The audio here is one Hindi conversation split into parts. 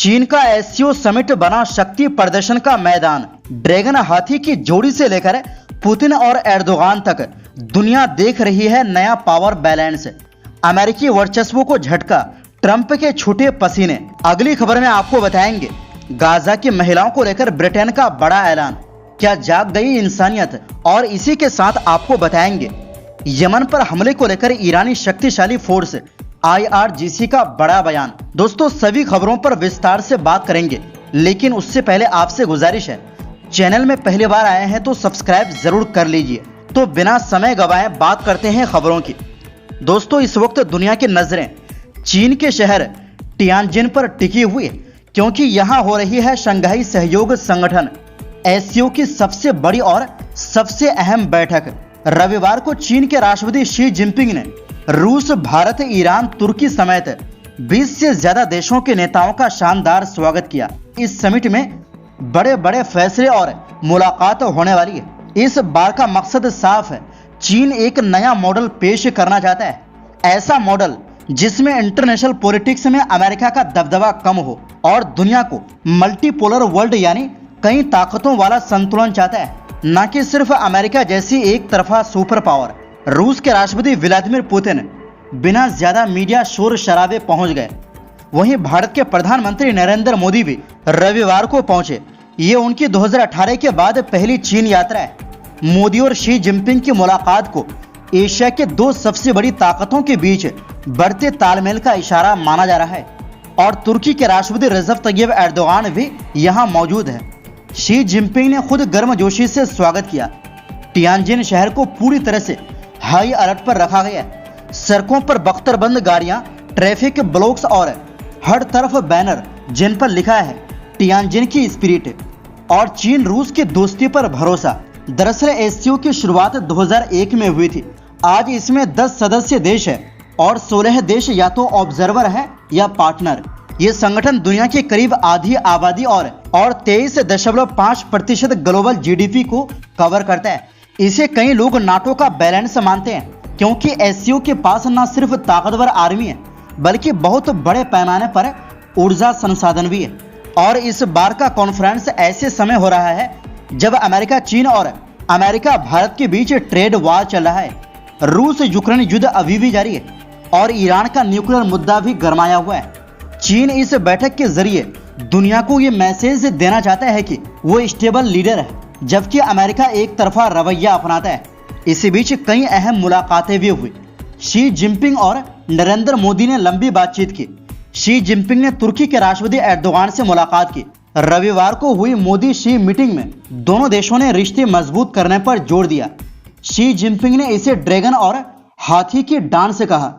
चीन का एससीओ समिट बना शक्ति प्रदर्शन का मैदान। ड्रैगन हाथी की जोड़ी से लेकर पुतिन और एर्दोगान तक दुनिया देख रही है नया पावर बैलेंस। अमेरिकी वर्चस्व को झटका, ट्रंप के छूटे पसीने। अगली खबर में आपको बताएंगे गाजा की महिलाओं को लेकर ब्रिटेन का बड़ा ऐलान, क्या जाग गई इंसानियत। और इसी के साथ आपको बताएंगे यमन पर हमले को लेकर ईरानी शक्तिशाली फोर्स IRGC का बड़ा बयान। दोस्तों सभी खबरों पर विस्तार से बात करेंगे, लेकिन उससे पहले आपसे गुजारिश है, चैनल में पहली बार आए हैं तो सब्सक्राइब जरूर कर लीजिए। तो बिना समय गवाए बात करते हैं खबरों की। दोस्तों इस वक्त दुनिया की नजरें चीन के शहर टियानजिन पर टिकी हुई है, क्योंकि यहाँ हो रही है शंघाई सहयोग संगठन SCO की सबसे बड़ी और सबसे अहम बैठक। रविवार को चीन के राष्ट्रपति शी जिनपिंग ने रूस, भारत, ईरान, तुर्की समेत 20 से ज्यादा देशों के नेताओं का शानदार स्वागत किया। इस समिट में बड़े बड़े फैसले और मुलाकात होने वाली है। इस बार का मकसद साफ है, चीन एक नया मॉडल पेश करना चाहता है, ऐसा मॉडल जिसमें इंटरनेशनल पॉलिटिक्स में अमेरिका का दबदबा कम हो और दुनिया को मल्टीपोलर वर्ल्ड यानी कई ताकतों वाला संतुलन चाहता है, न कि सिर्फ अमेरिका जैसी एक तरफा सुपर पावर। रूस के राष्ट्रपति व्लादिमीर पुतिन बिना ज्यादा मीडिया शोर शराबे पहुंच गए। वहीं भारत के प्रधानमंत्री नरेंद्र मोदी भी रविवार को पहुंचे। ये उनकी 2018 के बाद पहली चीन यात्रा है। मोदी और शी जिनपिंग की मुलाकात को एशिया के दो सबसे बड़ी ताकतों के बीच बढ़ते तालमेल का इशारा माना जा रहा है। और तुर्की के राष्ट्रपति रजब तैयब एर्दोगान भी यहाँ मौजूद है। शी जिनपिंग ने खुद गर्मजोशी से स्वागत किया। टियानजिन शहर को पूरी तरह से हाई अलर्ट पर रखा गया है। सड़कों पर बख्तरबंद गाड़ियां, ट्रैफिक ब्लॉक्स और हर तरफ बैनर जिन पर लिखा है टियानजिन की स्पिरिट और चीन रूस की दोस्ती पर भरोसा। दरअसल SCO की शुरुआत 2001 में हुई थी। आज इसमें 10 सदस्य देश है और 16 देश या तो ऑब्जर्वर है या पार्टनर। ये संगठन दुनिया की करीब आधी आबादी और 23.5% ग्लोबल GDP को कवर करता है। इसे कई लोग नाटो का बैलेंस मानते हैं, क्योंकि SCO के पास न सिर्फ ताकतवर आर्मी है, बल्कि बहुत बड़े पैमाने पर ऊर्जा संसाधन भी है। और इस बार का कॉन्फ्रेंस ऐसे समय हो रहा है जब अमेरिका चीन और अमेरिका भारत के बीच ट्रेड वॉर चल रहा है। रूस यूक्रेन युद्ध अभी भी जारी है और ईरान का न्यूक्लियर मुद्दा भी गरमाया हुआ है। चीन इस बैठक के जरिए दुनिया को ये मैसेज देना चाहता है कि वो स्टेबल लीडर है, जबकि अमेरिका एक तरफा रवैया अपनाता है। इसी बीच कई अहम मुलाकातें भी हुई। शी जिनपिंग और नरेंद्र मोदी ने लंबी बातचीत की। शी जिनपिंग ने तुर्की के राष्ट्रपति एर्दोगान से मुलाकात की। रविवार को हुई मोदी शी मीटिंग में दोनों देशों ने रिश्ते मजबूत करने पर जोर दिया। शी जिनपिंग ने इसे ड्रैगन और हाथी की डांस कहा,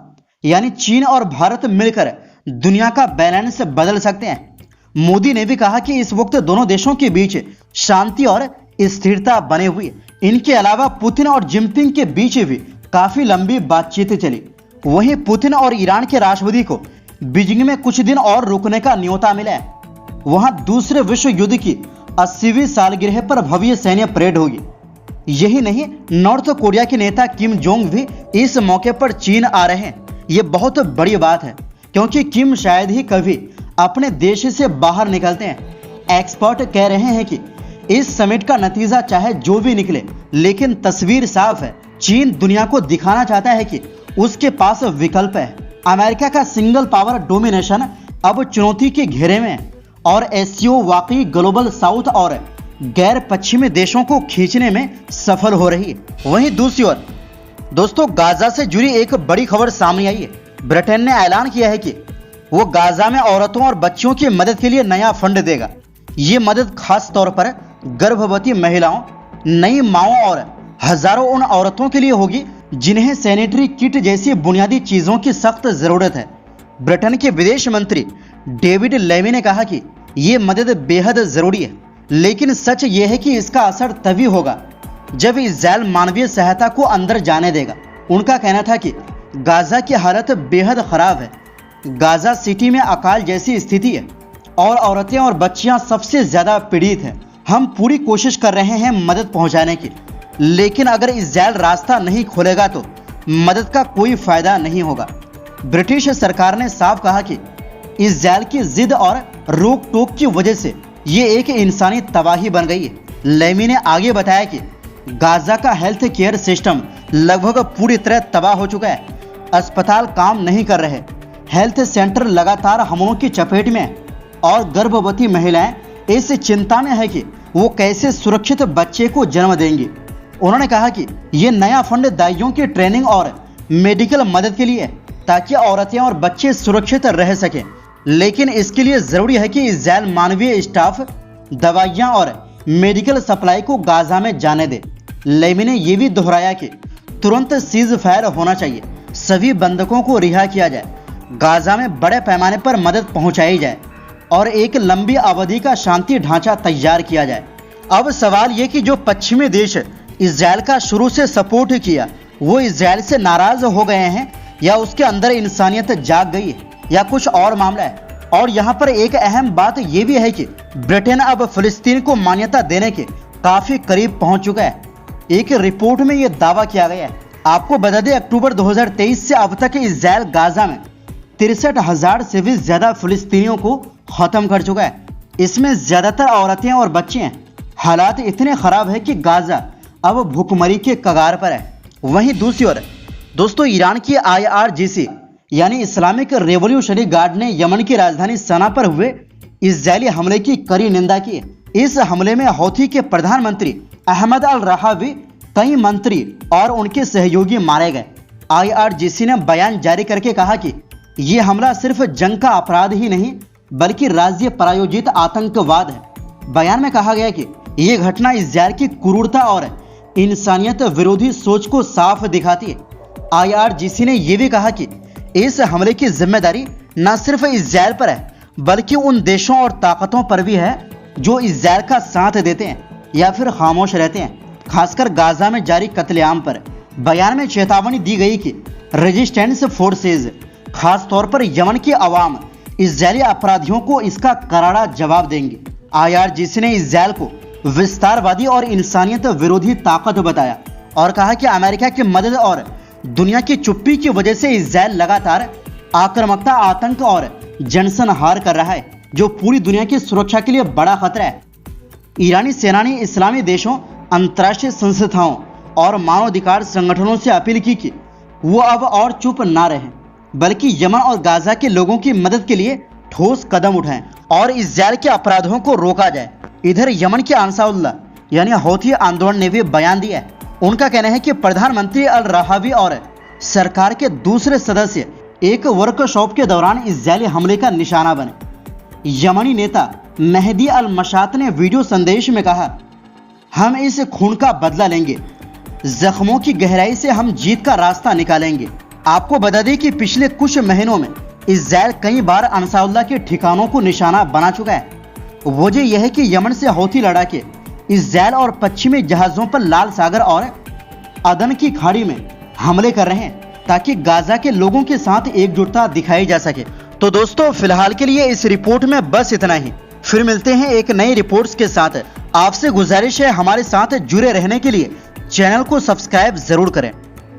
यानी चीन और भारत मिलकर दुनिया का बैलेंस बदल सकते हैं। मोदी ने भी कहा कि इस वक्त दोनों देशों के बीच शांति और स्थिरता बने हुई है। इनके अलावा पुतिन और जिनपिंग के बीच भी काफी लंबी बातचीत चली। वहीं पुतिन और ईरान के राष्ट्रपति को बीजिंग में कुछ दिन और रुकने का न्योता मिला है। वहां दूसरे विश्व युद्ध की 80वीं सालगिरह पर भव्य सैन्य परेड होगी। यही नहीं, नॉर्थ कोरिया के नेता किम जोंग भी इस मौके पर चीन आ रहे हैं। ये बहुत बड़ी बात है, क्योंकि किम शायद ही कभी अपने देश से बाहर निकलते हैं। एक्सपर्ट कह रहे हैं कि इस समिट का नतीजा चाहे जो भी निकले, लेकिन तस्वीर साफ है, चीन दुनिया को दिखाना चाहता है कि उसके पास विकल्प है। अमेरिका का सिंगल पावर डोमिनेशन अब चुनौती के घेरे में है और SCO वाकई ग्लोबल साउथ और गैर पश्चिमी देशों को खींचने में सफल हो रही है। वहीं दूसरी ओर दोस्तों गाजा से जुड़ी एक बड़ी खबर सामने आई है। ब्रिटेन ने ऐलान किया है कि वो गाजा में औरतों और बच्चियों की मदद के लिए नया फंड देगा। ये मदद खास तौर पर गर्भवती महिलाओं, नई माओं और हजारों उन औरतों के लिए होगी जिन्हें सैनिटरी किट जैसी बुनियादी चीजों की सख्त जरूरत है। ब्रिटेन के विदेश मंत्री डेविड लेमी ने कहा कि ये मदद बेहद जरूरी है, लेकिन सच ये है कि इसका असर तभी होगा जब इजराइल मानवीय सहायता को अंदर जाने देगा। उनका कहना था कि गाजा की हालत बेहद खराब है। गाजा सिटी में अकाल जैसी स्थिति है और औरतें और बच्चियां सबसे ज्यादा पीड़ित हैं। हम पूरी कोशिश कर रहे हैं मदद पहुंचाने की, लेकिन अगर इजराइल रास्ता नहीं खोलेगा तो मदद का कोई फायदा नहीं होगा। ब्रिटिश सरकार ने साफ कहा कि इस्राएल की जिद और रोक टोक की वजह से ये एक इंसानी तबाही बन गई है। लेमी ने आगे बताया कि गाजा का हेल्थ केयर सिस्टम लगभग पूरी तरह तबाह हो चुका है। अस्पताल काम नहीं कर रहे, हेल्थ सेंटर लगातार हमलों की चपेट में है और गर्भवती महिलाएं इस चिंता में है कि वो कैसे सुरक्षित बच्चे को जन्म देंगी। उन्होंने कहा कि ये नया फंड दाइयों की ट्रेनिंग और मेडिकल मदद के लिए है ताकि औरतें और बच्चे सुरक्षित रह सकें, लेकिन इसके लिए जरूरी है कि इस्राएल मानवीय स्टाफ, दवाइयां और मेडिकल सप्लाई को गाजा में जाने दे। लेमी ने यह भी दोहराया कि तुरंत सीज फायर होना चाहिए, सभी बंधकों को रिहा किया जाए, गाजा में बड़े पैमाने पर मदद पहुंचाई जाए और एक लंबी अवधि का शांति ढांचा तैयार किया जाए। अब सवाल ये कि जो पश्चिमी देश इस्राएल का शुरू से सपोर्ट किया वो इस्राएल से नाराज हो गए हैं या उसके अंदर इंसानियत जाग गई है या कुछ और मामला है। और यहाँ पर एक अहम बात यह भी है कि ब्रिटेन अब फिलिस्तीन को मान्यता देने के काफी करीब पहुंच चुका है। एक रिपोर्ट में यह दावा किया गया है। आपको बता दें, अक्टूबर 2023 से अब तक इस्राएल गाजा में 63,000 से भी ज्यादा फिलिस्तीनियों को खत्म कर चुका है। इसमें ज्यादातर औरतें और बच्चे हैं। हालात इतने खराब है कि गाजा अब भूखमरी के कगार पर है। वहीं दूसरी ओर दोस्तों, ईरान की IRGC यानी इस्लामिक रेवोल्यूशनरी गार्ड ने यमन की राजधानी सना पर हुए इजरायली हमले की कड़ी निंदा की। इस हमले में हौथी के प्रधानमंत्री अहमद अल रहावी, कई मंत्री और उनके सहयोगी मारे गए। IRGC ने बयान जारी करके कहा कि यह हमला सिर्फ जंग का अपराध ही नहीं बल्कि राज्य प्रायोजित आतंकवाद है। बयान में कहा गया कि यह घटना इस्राएल की क्रूरता और इंसानियत विरोधी सोच को साफ दिखाती है। IRGC ने यह भी कहा कि इस हमले की जिम्मेदारी न सिर्फ इस्राएल पर है बल्कि उन देशों और ताकतों पर भी है जो इस्राएल का साथ देते हैं या फिर खामोश रहते हैं, खासकर गाजा में जारी कत्लेआम पर। बयान में चेतावनी दी गई कि रेजिस्टेंस फोर्सेज, खास तौर पर यमन की आवाम, इस्राएली अपराधियों को इसका करारा जवाब देंगे। IRGC ने इस्राएल को विस्तारवादी और इंसानियत विरोधी ताकत बताया और कहा कि अमेरिका की मदद और दुनिया की चुप्पी की वजह से इस्राएल लगातार आक्रामकता, आतंक और जनसंहार कर रहा है जो पूरी दुनिया की सुरक्षा के लिए बड़ा खतरा है। ईरानी सेना ने इस्लामी देशों, अंतर्राष्ट्रीय संस्थाओं और मानवाधिकार संगठनों से अपील की कि वो अब और चुप ना रहें बल्कि यमन और गाजा के लोगों की मदद के लिए ठोस कदम उठाएं और इस्राएल के अपराधों को रोका जाए। इधर यमन के अंसारुल्लाह यानी हौथी आंदोलन ने भी बयान दिया है। उनका कहना है कि प्रधानमंत्री अल रहावी और सरकार के दूसरे सदस्य एक वर्कशॉप के दौरान इस्राएली हमले का निशाना बने। यमनी नेता मेहदी अल मशात ने वीडियो संदेश में कहा, हम इस खून का बदला लेंगे, जख्मों की गहराई से हम जीत का रास्ता निकालेंगे। आपको बता दें कि पिछले कुछ महीनों में इस्राएल कई बार अंसारुल्लाह के ठिकानों को निशाना बना चुका है। वजह यह है कि यमन से हौथी लड़ाके इस्राएल और पश्चिमी जहाजों पर लाल सागर और अदन की खाड़ी में हमले कर रहे हैं ताकि गाजा के लोगों के साथ एकजुटता दिखाई जा सके। तो दोस्तों, फिलहाल के लिए इस रिपोर्ट में बस इतना ही। फिर मिलते हैं एक नई रिपोर्ट्स के साथ। आपसे गुजारिश है हमारे साथ जुड़े रहने के लिए चैनल को सब्सक्राइब जरूर करें।